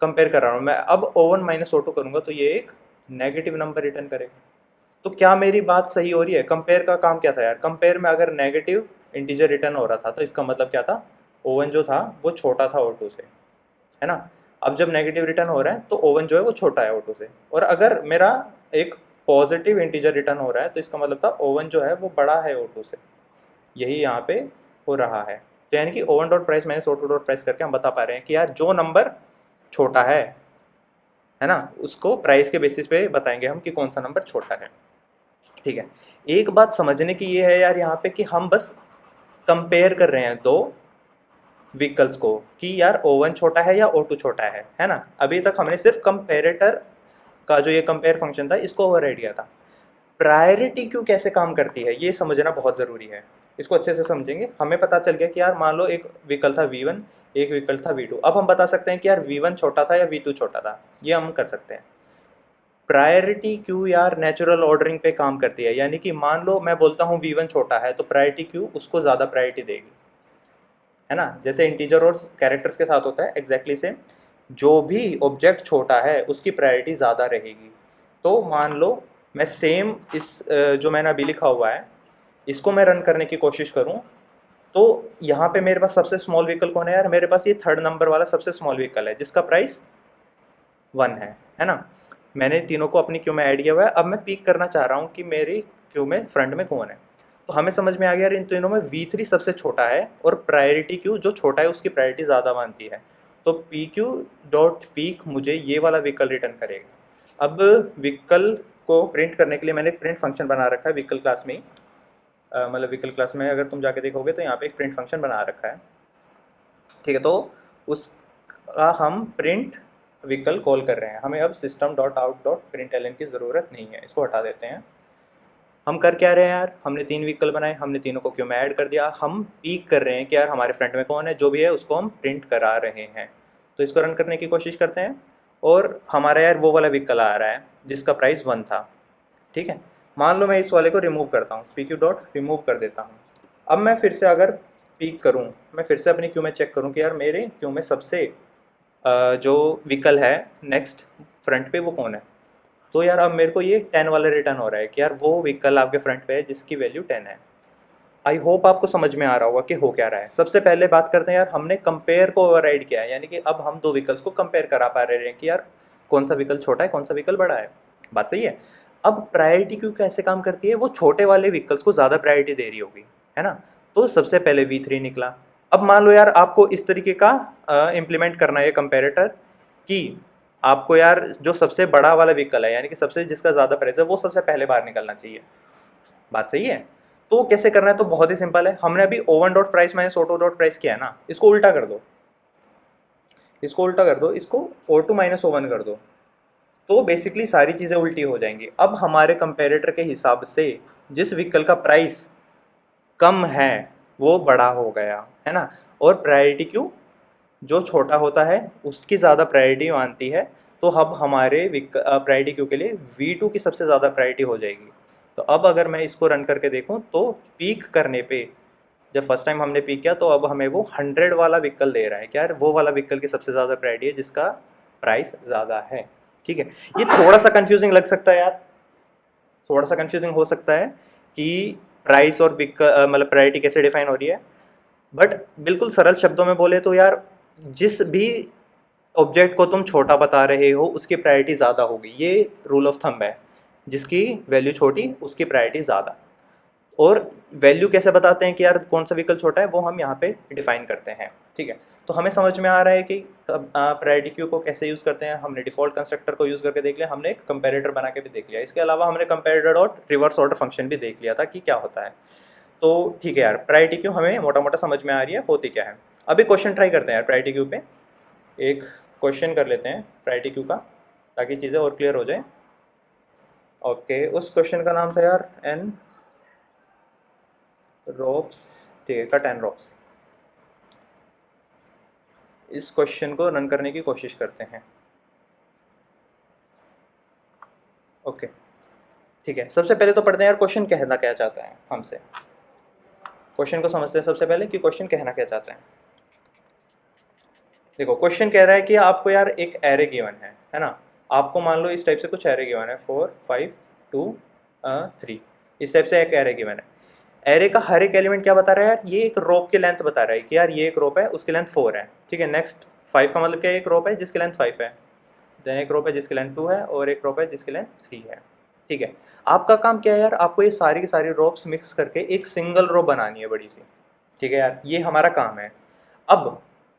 A: कंपेयर कर रहा हूँ, मैं अब O1 माइनस O2 करूँगा तो ये एक नेगेटिव नंबर रिटर्न करेगा। तो क्या मेरी बात सही हो रही है। कंपेयर का काम क्या था यार, कंपेयर में अगर नेगेटिव इंटीजर रिटर्न हो रहा था तो इसका मतलब क्या था, O1 जो था वो छोटा था O2 से, है ना। अब जब नेगेटिव रिटर्न हो रहा है तो O1 जो है वो छोटा है O2 से, और अगर मेरा एक पॉजिटिव इंटीजर रिटर्न हो रहा है तो इसका मतलब था O1 जो है वो बड़ा है O2 से। यही यहाँ पे हो रहा है। तो यानी कि O1 dot price minus O2 dot price करके हम बता पा रहे हैं कि यार जो नंबर छोटा है ना, उसको प्राइस के बेसिस पे बताएंगे हम कि कौन सा नंबर छोटा है, ठीक है। एक बात समझने की ये है यार यहाँ पे कि हम बस कंपेयर कर रहे हैं दो व्हीकल्स को कि यार O1 छोटा है या O2 छोटा है ना। अभी तक हमने सिर्फ कंपेरेटर का जो ये कंपेयर फंक्शन था इसको ओवरराइड किया था। प्रायोरिटी क्यों कैसे काम करती है ये समझना बहुत ज़रूरी है। इसको अच्छे से समझेंगे हमें पता चल गया कि यार मान लो एक व्हीकल था V1, एक व्हीकल था V2। अब हम बता सकते हैं कि यार V1 छोटा था या V2 छोटा था, ये हम कर सकते हैं। प्रायोरिटी क्यू यार नेचुरल ऑर्डरिंग पे काम करती है, यानी कि मान लो मैं बोलता हूँ V1 छोटा है तो प्रायोरिटी क्यू उसको ज़्यादा प्रायोरिटी देगी, है ना। जैसे इंटीजर और कैरेक्टर्स के साथ होता है एग्जैक्टली सेम, जो भी ऑब्जेक्ट छोटा है उसकी प्रायोरिटी ज़्यादा रहेगी। तो मान लो मैं सेम इस जो मैंने अभी लिखा हुआ है इसको मैं रन करने की कोशिश करूं, तो यहाँ पे मेरे पास सबसे स्मॉल व्हीकल कौन है यार, मेरे पास ये थर्ड नंबर वाला सबसे स्मॉल व्हीकल है जिसका प्राइस 1 है ना। मैंने तीनों को अपनी क्यू में ऐड किया हुआ है। अब मैं पीक करना चाह रहा हूँ कि मेरी क्यू में फ्रंट में कौन है। तो हमें समझ में आ गया यार इन तीनों में V3 सबसे छोटा है और प्रायोरिटी क्यू जो छोटा है उसकी प्रायोरिटी ज़्यादा मानती है। तो पी क्यू डॉट पीक मुझे ये वाला व्हीकल रिटर्न करेगा। अब व्हीकल को प्रिंट करने के लिए मैंने एक प्रिंट फंक्शन बना रखा है व्हीकल क्लास में ही। मतलब व्हीकल क्लास में अगर तुम जाके देखोगे तो यहाँ पे एक प्रिंट फंक्शन बना रखा है, ठीक है। तो उसका हम प्रिंट व्हीकल कॉल कर रहे हैं। हमें अब system dot out dot print L की ज़रूरत नहीं है, इसको हटा देते हैं। हम कर क्या रहे हैं यार, हमने 3 व्हीकल बनाए, हमने तीनों को क्यों में ऐड कर दिया। हम पीक कर रहे हैं कि यार हमारे फ्रंट में कौन है, जो भी है उसको हम प्रिंट करा रहे हैं। तो इसको रन करने की कोशिश करते हैं और हमारा यार वो वाला व्हीकल आ रहा है जिसका प्राइस 1 था, ठीक है। मान लो मैं इस वाले को रिमूव करता हूँ, पी क्यू डॉट रिमूव कर देता हूँ। अब मैं फिर से अगर पीक करूँ, मैं फिर से अपनी क्यू में चेक करूँ कि यार मेरे क्यू में सबसे जो व्हीकल है नेक्स्ट फ्रंट पे वो कौन है। तो यार अब मेरे को ये 10 वाला रिटर्न हो रहा है कि यार वो व्हीकल आपके फ्रंट पे है जिसकी वैल्यू 10 है। आई होप आपको समझ में आ रहा होगा कि हो क्या रहा है। सबसे पहले बात करते हैं यार, हमने कंपेयर को ओवरराइड किया है, यानी कि अब हम दो व्हीकल्स को कंपेयर करा पा रहे हैं कि यार कौन सा व्हीकल छोटा है कौन सा व्हीकल बड़ा है। बात सही है। अब प्रायोरिटी क्यों कैसे काम करती है, वो छोटे वाले व्हीकल्स को ज़्यादा प्रायोरिटी दे रही होगी, है ना। तो सबसे पहले V3 निकला। अब मान लो यार आपको इस तरीके का इम्प्लीमेंट करना है कंपेरेटर कि आपको यार जो सबसे बड़ा वाला व्हीकल है यानी कि सबसे जिसका ज़्यादा प्राइस है वो सबसे पहले बाहर निकलना चाहिए। बात सही है। तो कैसे करना है, तो बहुत ही सिंपल है। हमने अभी O1 dot price minus O2 dot price किया है ना, इसको उल्टा कर दो, इसको उल्टा कर दो, इसको O2 माइनस O1 कर दो, तो बेसिकली सारी चीज़ें उल्टी हो जाएंगी। अब हमारे कंपेरेटर के हिसाब से जिस व्हीकल का प्राइस कम है वो बड़ा हो गया, है ना। और प्रायोरिटी क्यों जो छोटा होता है उसकी ज़्यादा प्रायोरिटी मानती है। तो अब हमारे प्रायोरिटी क्यू के लिए V2 की सबसे ज़्यादा प्रायोरिटी हो जाएगी। तो अब अगर मैं इसको रन करके देखूं तो पीक करने पे जब फर्स्ट टाइम हमने पिक किया तो अब हमें वो 100 वाला व्हीकल दे रहा है कि यार वो वाला व्हीकल की सबसे ज़्यादा प्रायोरिटी है जिसका प्राइस ज़्यादा है। ठीक है, ये थोड़ा सा कंफ्यूजिंग लग सकता है यार, थोड़ा सा कंफ्यूजिंग हो सकता है कि प्राइस और व्हीकल मतलब प्रायोरिटी कैसे डिफाइन हो रही है, बट बिल्कुल सरल शब्दों में बोले तो यार जिस भी ऑब्जेक्ट को तुम छोटा बता रहे हो उसकी प्रायोरिटी ज़्यादा होगी, ये रूल ऑफ थंब है। जिसकी वैल्यू छोटी उसकी प्रायोरिटी ज़्यादा। और वैल्यू कैसे बताते हैं कि यार कौन सा व्हीकल छोटा है, वो हम यहाँ पे डिफाइन करते हैं। ठीक है, तो हमें समझ में आ रहा है कि प्रायोरिटी क्यू को कैसे यूज़ करते हैं। हमने डिफ़ॉल्ट कंस्ट्रक्टर को यूज़ करके देख लिया, हमने एक कंपेरेटर बना के भी देख लिया, इसके अलावा हमने comparator dot reverse order function भी देख लिया था कि क्या होता है। तो ठीक है यार, प्रायोरिटी क्यू हमें मोटा मोटा समझ में आ रही है होती क्या है। अभी क्वेश्चन ट्राई करते हैं यार प्रायोरिटी क्यू पे, एक क्वेश्चन कर लेते हैं प्रायोरिटी क्यू का ताकि चीज़ें और क्लियर हो जाए। ओके, उस क्वेश्चन का नाम था यार एन रोप्स। ठीक है, कट एन रोप्स। इस क्वेश्चन को रन करने की कोशिश करते हैं। ओके ठीक है, सबसे पहले तो पढ़ते हैं यार क्वेश्चन कहना क्या चाहता है हमसे। क्वेश्चन को समझते हैं सबसे पहले कि क्वेश्चन कहना क्या चाहता है। देखो क्वेश्चन कह रहा है कि आपको यार एक एरे गिवन है ना। आपको मान लो इस टाइप से कुछ एरे गिवन है 4 5 2 3, इस टाइप से एक एरे गिवन है। एरे का हर एक एलिमेंट क्या बता रहा है यार, ये एक रोप की लेंथ बता रहा है कि यार ये एक रोप है उसकी लेंथ 4 है। ठीक है, नेक्स्ट 5 का मतलब क्या है, एक रोप है जिसकी लेंथ 5 है, देन एक रोप है जिसकी लेंथ 2 है और एक रोप है जिसकी लेंथ 3 है। ठीक है, आपका काम क्या है यार, आपको ये सारी की सारी रोप्स मिक्स करके एक सिंगल रो बनानी है बड़ी सी। ठीक है यार, ये हमारा काम है। अब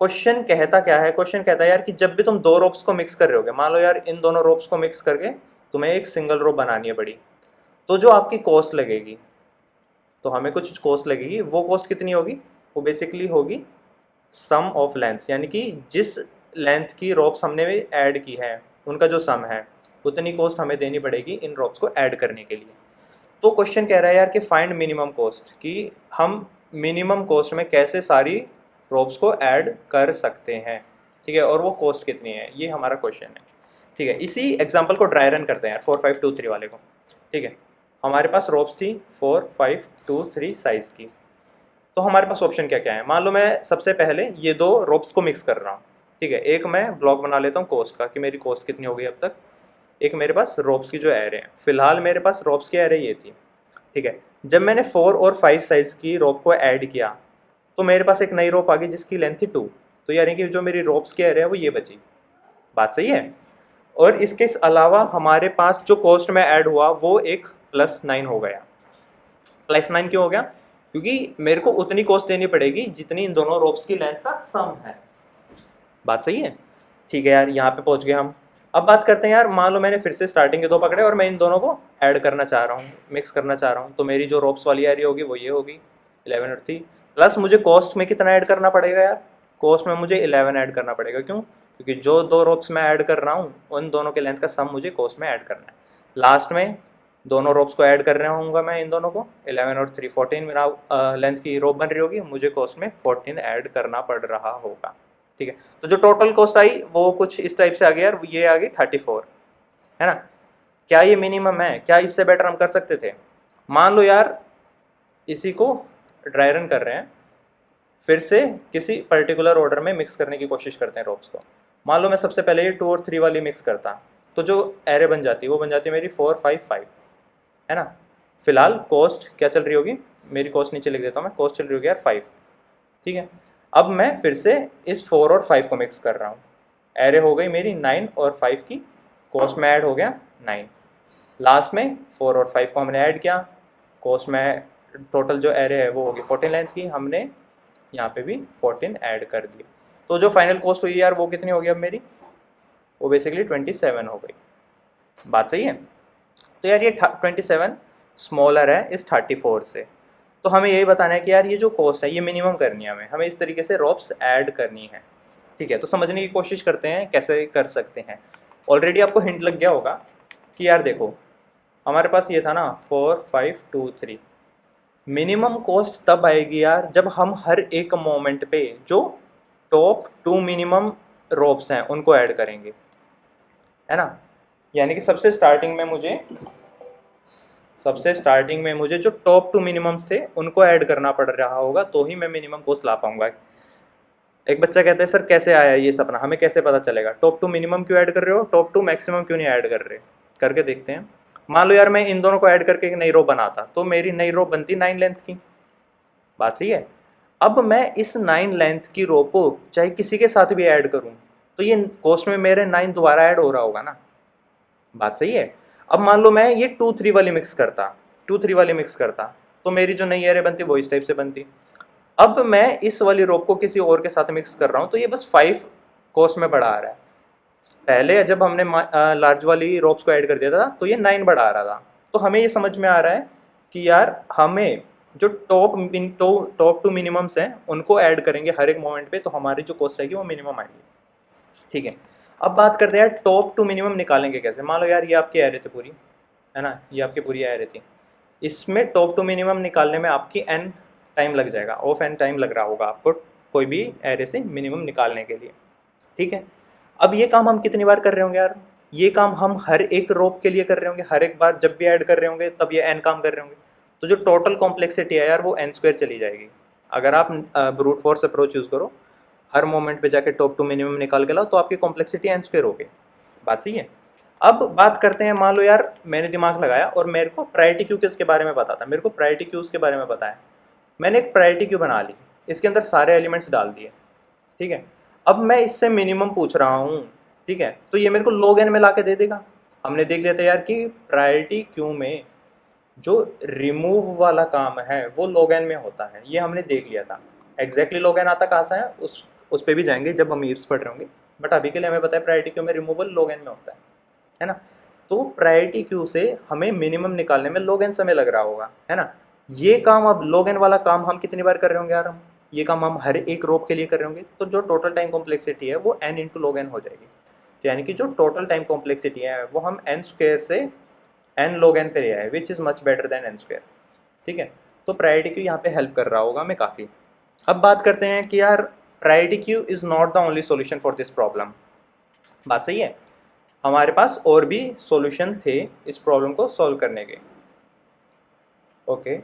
A: क्वेश्चन कहता क्या है, क्वेश्चन कहता है यार कि जब भी तुम दो रोप्स को मिक्स कर रहे होगे, मान लो यार इन दोनों रोप्स को मिक्स करके तुम्हें एक सिंगल रो बनानी है बड़ी, तो जो आपकी कॉस्ट लगेगी, तो हमें कुछ कॉस्ट लगेगी, वो कॉस्ट कितनी होगी, वो बेसिकली होगी सम ऑफ लेंथ, यानी कि जिस लेंथ की रोप्स हमने ऐड की है उनका जो सम है उतनी कॉस्ट हमें देनी पड़ेगी इन रोप्स को ऐड करने के लिए। तो क्वेश्चन कह रहा है यार कि फाइंड मिनिमम कॉस्ट, कि हम मिनिमम कॉस्ट में कैसे सारी रोप्स को ऐड कर सकते हैं। ठीक है, और वो कॉस्ट कितनी है, ये हमारा क्वेश्चन है। ठीक है, इसी एग्जांपल को ड्राई रन करते हैं यार 4 5 2 3 वाले को। ठीक है, हमारे पास रोप्स थी 4 5 2 3 साइज़ की। तो हमारे पास ऑप्शन क्या क्या है, मान लो मैं सबसे पहले ये दो रोप्स को मिक्स कर रहा हूँ। ठीक है, एक मैं ब्लॉक बना लेता हूँ कॉस्ट का कि मेरी कॉस्ट कितनी हो गई अब तक। एक मेरे पास रोप्स की जो एरे है, फिलहाल मेरे पास रोप्स की एरे ये थी। ठीक है, जब मैंने 4 और 5 साइज़ की रोप को ऐड किया तो मेरे पास एक नई रोप आ गई जिसकी लेंथ थी 2। तो यानी कि जो मेरी रोप्स की एरे है वो ये बची। बात सही है। और इसके अलावा हमारे पास जो कॉस्ट में ऐड हुआ वो एक +9 हो गया। +9 क्यों हो गया, क्योंकि मेरे को उतनी कॉस्ट देनी पड़ेगी जितनी इन दोनों रोप्स की लेंथ का सम है। बात सही है। ठीक है यार, यहाँ पे पहुँच गए हम। अब बात करते हैं यार, मान लो मैंने फिर से स्टार्टिंग के दो पकड़े और मैं इन दोनों को ऐड करना चाह रहा हूँ, मिक्स करना चाह रहा हूँ। तो मेरी जो रोप्स वाली एरिया होगी वो ये होगी 11 और 3, प्लस मुझे कॉस्ट में कितना ऐड करना पड़ेगा यार, कॉस्ट में मुझे 11 ऐड करना पड़ेगा। क्यों, क्योंकि जो दो रोप्स मैं ऐड कर रहा हूँ उन दोनों के लेंथ का सम मुझे कॉस्ट में ऐड करना है। लास्ट में दोनों रोप्स को ऐड कर रहा हूँगा मैं, इन दोनों को 11 और 3 14 मेरा लेंथ की रोप बन रही होगी, मुझे कॉस्ट में 14 ऐड करना पड़ रहा होगा। ठीक है, तो जो टोटल कॉस्ट आई वो कुछ इस टाइप से आ गया यार, ये आ गई 34, है ना। क्या ये मिनिमम है, क्या इससे बेटर हम कर सकते थे। मान लो यार इसी को ड्राई रन कर रहे हैं, फिर से किसी पर्टिकुलर ऑर्डर में मिक्स करने की कोशिश करते हैं रोप्स को। मान लो मैं सबसे पहले ये 2 और 3 वाली मिक्स करता, तो जो एरे बन जाती वो बन जाती है मेरी 4 5 5, है ना। फिलहाल कॉस्ट क्या चल रही होगी, मेरी कॉस्ट नीचे लिख देता हूँ मैं, कॉस्ट चल रही होगी यार 5। ठीक है, अब मैं फिर से इस 4 और 5 को मिक्स कर रहा हूँ, एरे हो गई मेरी 9 और 5 की, कॉस्ट में ऐड हो गया 9। लास्ट में 4 और 5 को हमने ऐड किया, कॉस्ट में टोटल जो एरे है वो होगी 14 लेंथ की, हमने यहाँ पे भी 14 ऐड कर दिए। तो जो फाइनल कॉस्ट हुई यार वो कितनी होगी अब मेरी, वो बेसिकली 27 हो गई। बात सही है। तो यार ये 27 स्मॉलर है इस 34 से। तो हमें यही बताना है कि यार ये जो कॉस्ट है ये मिनिमम करनी है हमें इस तरीके से रोप्स ऐड करनी है। ठीक है, तो समझने की कोशिश करते हैं कैसे कर सकते हैं। ऑलरेडी आपको हिंट लग गया होगा कि यार देखो हमारे पास ये था ना 4 5 2 3, मिनिमम कॉस्ट तब आएगी यार जब हम हर एक मोमेंट पे जो टॉप 2 मिनिमम रोप्स हैं उनको ऐड करेंगे, है ना। यानी कि सबसे स्टार्टिंग में मुझे सबसे स्टार्टिंग में मुझे जो टॉप टू मिनिमम्स थे उनको ऐड करना पड़ रहा होगा, तो ही मैं मिनिमम कोस्ट ला पाऊंगा। एक बच्चा कहता है सर कैसे आया ये सपना, हमें कैसे पता चलेगा? टॉप टू मिनिमम क्यों ऐड कर रहे हो, टॉप टू मैक्सिमम क्यों नहीं ऐड कर रहे? करके देखते हैं। मान लो यार मैं इन दोनों को ऐड करके एक नई रो बनाता, तो मेरी नई रो बनती 9 लेंथ की। बात सही है। अब मैं इस 9 लेंथ की रो को चाहे किसी के साथ भी ऐड करूं, तो ये कोस्ट में मेरे 9 दोबारा ऐड हो रहा होगा ना। बात सही है। अब मान लो मैं ये 2 3 वाली मिक्स करता, 2 3 वाली मिक्स करता, तो मेरी जो नई एरे बनती वो इस टाइप से बनती। अब मैं इस वाली रोप को किसी और के साथ मिक्स कर रहा हूँ, तो ये बस 5 कोस्ट में बढ़ा आ रहा है। पहले जब हमने लार्ज वाली रोप्स को ऐड कर दिया था तो ये 9 बढ़ा आ रहा था। तो हमें ये समझ में आ रहा है कि यार हमें जो टॉप टू मिनिमम्स हैं उनको ऐड करेंगे हर एक मोमेंट पे, तो हमारी जो कॉस्ट आएगी वो मिनिमम आएगी। ठीक है। अब बात करते हैं यार टॉप टू मिनिमम निकालेंगे कैसे। मान लो यार ये आपकी एरे थी पूरी, है ना, ये आपकी पूरी एरे थी। इसमें टॉप टू मिनिमम निकालने में आपकी एन टाइम लग जाएगा, ऑफ एन टाइम लग रहा होगा आपको कोई भी एरे से मिनिमम निकालने के लिए। ठीक है। अब ये काम हम कितनी बार कर रहे होंगे यार? ये काम हम हर एक रोप के लिए कर रहे होंगे, हर एक बार जब भी ऐड कर रहे होंगे तब ये एन काम कर रहे होंगे। तो जो टोटल कॉम्प्लेक्सिटी है यार वो एन स्क्वायर चली जाएगी। अगर आप ब्रूट फोर्स अप्रोच यूज़ करो, हर मोमेंट पे जाके टॉप टू मिनिमम निकाल के लाओ, तो आपकी कॉम्प्लेक्सिटी एन स्क्वायर होगी। बात सही है। अब बात करते हैं, मान लो यार मैंने दिमाग लगाया और मेरे को प्रायोरिटी क्यू किसके बारे में पता था, मेरे को प्रायोरिटी क्यूज़ के बारे में पता है। मैंने एक प्रायोरिटी क्यू बना ली, इसके अंदर सारे एलिमेंट्स डाल दिए। ठीक है। अब मैं इससे मिनिमम पूछ रहा हूँ। ठीक है, तो ये मेरे को log n में ला के दे देगा। हमने देख लिया था यार कि प्रायोरिटी क्यू में जो रिमूव वाला काम है वो log n में होता है, ये हमने देख लिया था। एग्जैक्टली log n आता कहाँ से है उस पर भी जाएंगे जब हम ईप्स पढ़ रहे होंगे, बट अभी के लिए हमें पता है प्रायोरिटी क्यू में रिमूवल log n में होता है ना। तो प्रायोरिटी क्यू से हमें मिनिमम निकालने में log n समय लग रहा होगा, है ना। ये काम, अब log n वाला काम हम कितनी बार कर रहे होंगे यार? हम ये काम हम हर एक रोप के लिए कर रहे होंगे, तो जो टोटल टाइम कॉम्प्लेक्सिटी है वो n इंटू log n हो जाएगी। तो यानी कि जो टोटल टाइम कॉम्प्लेक्सिटी है वो हम n स्क्वायर से n log n पे ले आए, which is much better than n square. ठीक है। तो प्रायोरिटी क्यू यहाँ पे हेल्प कर रहा होगा हमें काफ़ी। अब बात करते हैं कि यार priority queue is not the only solution for this problem. बात सही है। हमारे पास और भी सॉल्यूशन थे इस प्रॉब्लम को सॉल्व करने के। ओके,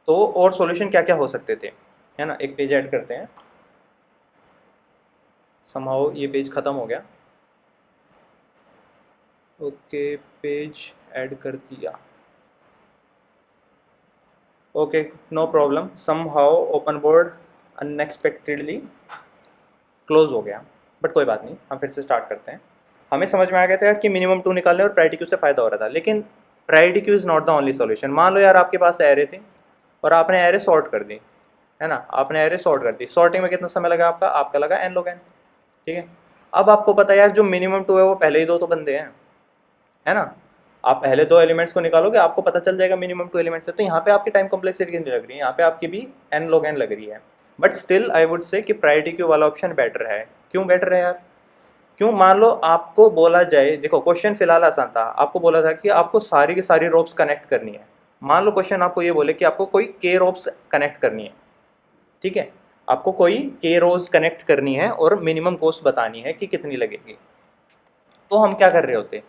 A: तो और सॉल्यूशन क्या क्या हो सकते थे, है ना। एक पेज ऐड करते हैं। समहाउ ये पेज ख़त्म हो गया। ओके, पेज ऐड कर दिया। Okay, no problem. Somehow open board unexpectedly close हो गया, बट कोई बात नहीं, हम फिर से स्टार्ट करते हैं। हमें समझ में आ गया था यार कि मिनिमम 2 निकालने और प्रायोरिटी क्यू से फ़ायदा हो रहा था, लेकिन priority queue is not the only solution. मान लो यार आपके पास एरे थी और आपने एरे सॉर्ट कर दी, है ना। आपने एरे सॉर्ट कर दी, सॉर्टिंग में कितना समय लगा आपका? आपका लगा n log n। ठीक है। अब आपको पता है यार जो मिनिमम 2 है वो पहले ही 2 तो बंदे हैं, है ना। आप पहले 2 एलिमेंट्स को निकालोगे, आपको पता चल जाएगा मिनिमम 2 एलिमेंट्स है। तो यहाँ पे आपकी टाइम कॉम्प्लेक्सिटी कितनी लग रही है? यहाँ पे आपकी भी n log n लग रही है। But still I would say कि प्रायोरिटी क्यू वाला ऑप्शन बेटर है। क्यों बेटर है यार? क्यों? मान लो आपको बोला जाए, देखो क्वेश्चन फिलहाल आसान था, आपको बोला था कि आपको सारी की सारी रोप्स कनेक्ट करनी है। मान लो क्वेश्चन आपको ये बोले कि आपको कोई के रोप्स कनेक्ट करनी है। ठीक है, आपको कोई के रोज कनेक्ट करनी है और मिनिमम कॉस्ट बतानी है कि कितनी लगेगी। तो हम क्या कर रहे होते?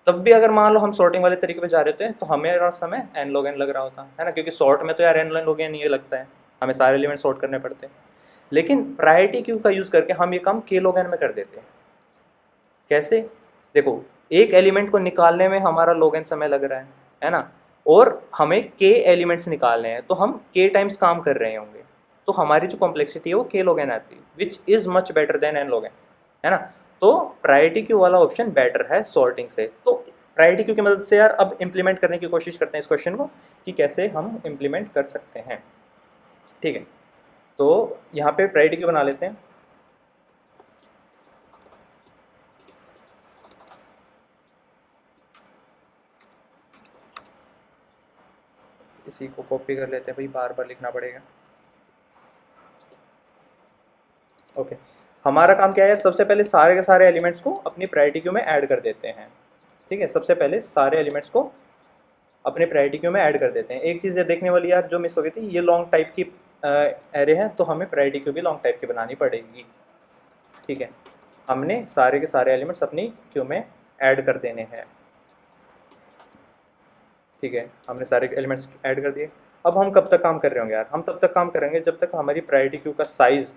A: तब भी अगर मान लो हम सॉर्टिंग वाले तरीके पे जा रहे होते तो हमें समय n log n लग रहा होता, है ना, क्योंकि सॉर्ट में तो यार n log n ये लगता है, हमें सारे एलिमेंट सॉर्ट करने पड़ते हैं। लेकिन प्रायोरिटी क्यू का यूज़ करके हम ये काम k log n में कर देते हैं। कैसे? देखो, एक एलिमेंट को निकालने में हमारा log n समय लग रहा है ना, और हमें k एलिमेंट्स निकालने हैं, तो हम k टाइम्स काम कर रहे होंगे, तो हमारी जो कॉम्प्लेक्सिटी है वो k log n आती है, which is much better than n log n, है ना। तो प्रायोरिटी क्यू वाला ऑप्शन बेटर है सॉर्टिंग से। तो प्रायोरिटी क्यू की मदद से यार अब इम्प्लीमेंट करने की कोशिश करते हैं इस क्वेश्चन को कि कैसे हम इम्प्लीमेंट कर सकते हैं। ठीक है, तो यहाँ पे प्रायोरिटी क्यू बना लेते हैं। इसी को कॉपी कर लेते हैं भाई, बार बार लिखना पड़ेगा। ओके, हमारा काम क्या है यार? सबसे पहले सारे के सारे एलिमेंट्स को अपनी प्रायोरिटी क्यू में ऐड कर देते हैं। ठीक है, सबसे पहले सारे एलिमेंट्स को अपने प्रायोरिटी क्यू में ऐड कर देते हैं। एक चीज़ ये देखने वाली यार जो मिस हो गई थी, ये लॉन्ग टाइप की एरे है, तो हमें प्रायोरिटी क्यू भी लॉन्ग टाइप की बनानी पड़ेगी। ठीक है, हमने सारे के सारे एलिमेंट्स अपनी क्यू में ऐड कर देने हैं। ठीक है, हमने सारे एलिमेंट्स ऐड कर दिए। अब हम कब तक काम कर रहे होंगे यार, हम तब तक काम करेंगे जब तक हमारी प्रायोरिटी क्यू का साइज़,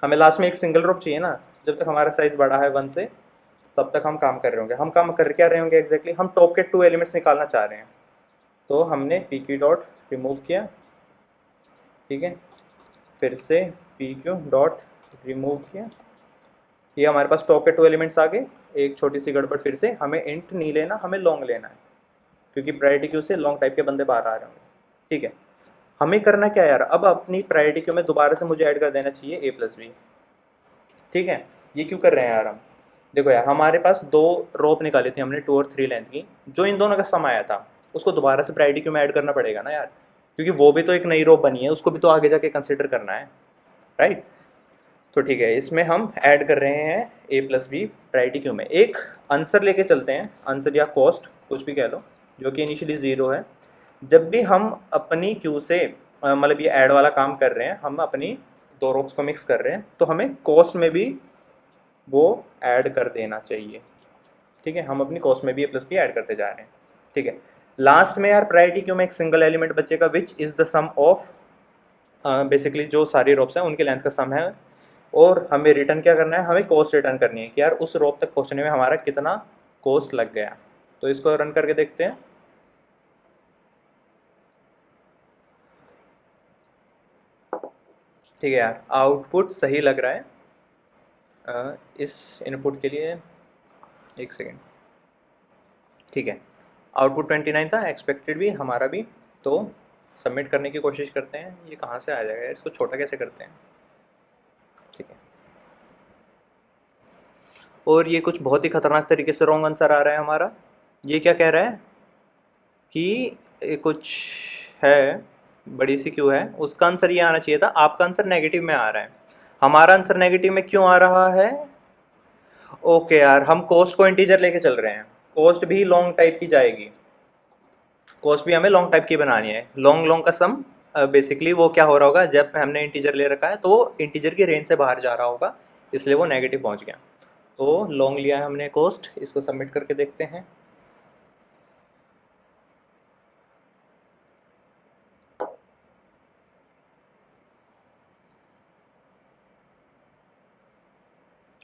A: हमें लास्ट में एक सिंगल रो चाहिए ना, जब तक हमारा साइज़ बड़ा है 1 से तब तक हम काम कर रहे होंगे। हम काम कर क्या रहे होंगे एग्जैक्टली, हम टॉप के 2 एलिमेंट्स निकालना चाह रहे हैं। तो हमने पी क्यू डॉट रिमूव किया, ठीक है, फिर से पी क्यू डॉट रिमूव किया, ये हमारे पास टॉप के 2 एलिमेंट्स आ गए। एक छोटी सी गड़बड़ फिर से, हमें इंट नहीं लेना, हमें लॉन्ग लेना है, क्योंकि प्रायोरिटी क्यू से लॉन्ग टाइप के बंदे बाहर आ रहे होंगे, ठीक है। हमें करना क्या है यार, अब अपनी प्रायोरिटी क्यू में दोबारा से मुझे ऐड कर देना चाहिए ए प्लस बी, ठीक है। ये क्यों कर रहे हैं यार हम, देखो यार हमारे पास 2 रोप निकाली थी हमने 2 और 3 लेंथ की, जो इन दोनों का सम आया था उसको दोबारा से प्रायोरिटी क्यू में ऐड करना पड़ेगा ना यार, क्योंकि वो भी तो एक नई रोप बनी है, उसको भी तो आगे जाके कंसिडर करना है, राइट। तो ठीक है, इसमें हम ऐड कर रहे हैं ए प्लस बी प्रायोरिटी क्यू में। एक आंसर लेके चलते हैं, आंसर या कॉस्ट कुछ भी कह लो, जो कि इनिशियली 0 है। जब भी हम अपनी क्यू से मतलब ये ऐड वाला काम कर रहे हैं, हम अपनी 2 रोप्स को मिक्स कर रहे हैं, तो हमें कॉस्ट में भी वो ऐड कर देना चाहिए, ठीक है। हम अपनी कॉस्ट में भी ए प्लस बी ऐड करते जा रहे हैं, ठीक है। लास्ट में यार प्रायोरिटी क्यू में एक सिंगल एलिमेंट बचेगा which is the sum of basically जो सारी रोप्स हैं उनके लेंथ का सम है, और हमें रिटर्न क्या करना है, हमें कॉस्ट रिटर्न करनी है कि यार उस रोप तक पहुंचने में हमारा कितना कॉस्ट लग गया। तो इसको रन करके देखते हैं। ठीक है यार, आउटपुट सही लग रहा है। इस इनपुट के लिए एक सेकेंड, ठीक है, आउटपुट 29 था, एक्सपेक्टेड भी हमारा भी। तो सबमिट करने की कोशिश करते हैं, ये कहाँ से आ जाएगा यार, इसको छोटा कैसे करते हैं, ठीक है। और ये कुछ बहुत ही ख़तरनाक तरीके से रॉन्ग आंसर आ रहा है हमारा। ये क्या कह रहा है कि कुछ है, बड़ी सी क्यू है, उसका आंसर ये आना चाहिए था, आपका आंसर नेगेटिव में आ रहा है। हमारा आंसर नेगेटिव में क्यों आ रहा है, ओके यार, हम कॉस्ट को इंटीजर लेके चल रहे हैं, कॉस्ट भी लॉन्ग टाइप की जाएगी, कॉस्ट भी हमें लॉन्ग टाइप की बनानी है। लॉन्ग लॉन्ग का सम बेसिकली वो क्या हो रहा होगा, जब हमने इंटीजर ले रखा है तो वो इंटीजर की रेंज से बाहर जा रहा होगा, इसलिए वो नेगेटिव पहुंच गया। तो लॉन्ग लिया है हमने कॉस्ट, इसको सबमिट करके देखते हैं।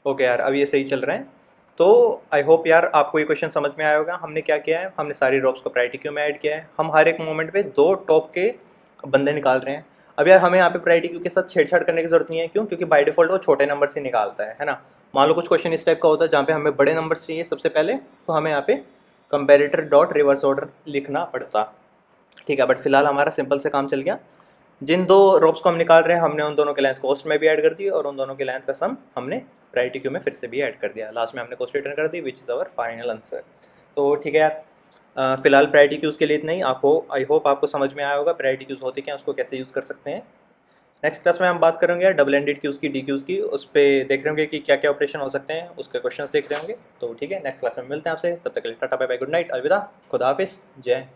A: ओके यार, अब ये सही चल रहे हैं। तो आई होप यार आपको ये क्वेश्चन समझ में आया होगा। हमने क्या किया है, हमने सारी रोप्स को प्रायोरिटी क्यू में ऐड किया है, हम हर एक मोमेंट पे 2 टॉप के बंदे निकाल रहे हैं। अब यार हमें यहाँ पे प्रायोरिटी क्यू के साथ छेड़छाड़ करने की जरूरत नहीं है, क्यों, क्योंकि बाय डिफॉल्ट वो छोटे नंबर से निकालता है ना। मान लो कुछ क्वेश्चन इस टाइप का होता है जहाँ पे हमें बड़े नंबर चाहिए सबसे पहले, तो हमें यहाँ पे कंपेरेटर डॉट रिवर्स ऑर्डर लिखना पड़ता, ठीक है। बट फिलहाल हमारा सिंपल से काम चल गया। जिन 2 रोप्स को हम निकाल रहे हैं, हमने उन दोनों के लेंथ कॉस्ट में भी ऐड कर दी, और उन दोनों के लेंथ का सम हमने प्रायोरिटी क्यू में फिर से भी ऐड कर दिया। लास्ट में हमने कॉस्ट रिटर्न कर दी, which is our final answer. तो ठीक है यार, फिलहाल प्रायोरिटी क्यूज़ के लिए इतना ही। आपको आई होप आपको समझ में आया होगा प्रायोरिटी क्यूज़ होती क्या, उसको कैसे यूज़ कर सकते हैं। नेक्स्ट क्लास में हम बात करेंगे यार डबल एंडेड क्यूज़ की, डी क्यूज़ की, उस पर देख रहे होंगे कि क्या क्या ऑपरेशन हो सकते हैं, उसके क्वेश्चंस देख रहे होंगे। तो ठीक है, नेक्स्ट क्लास में मिलते हैं आपसे, तब तक के लिए tata bye bye, good night, अलविदा, खुदा हाफिज़, जय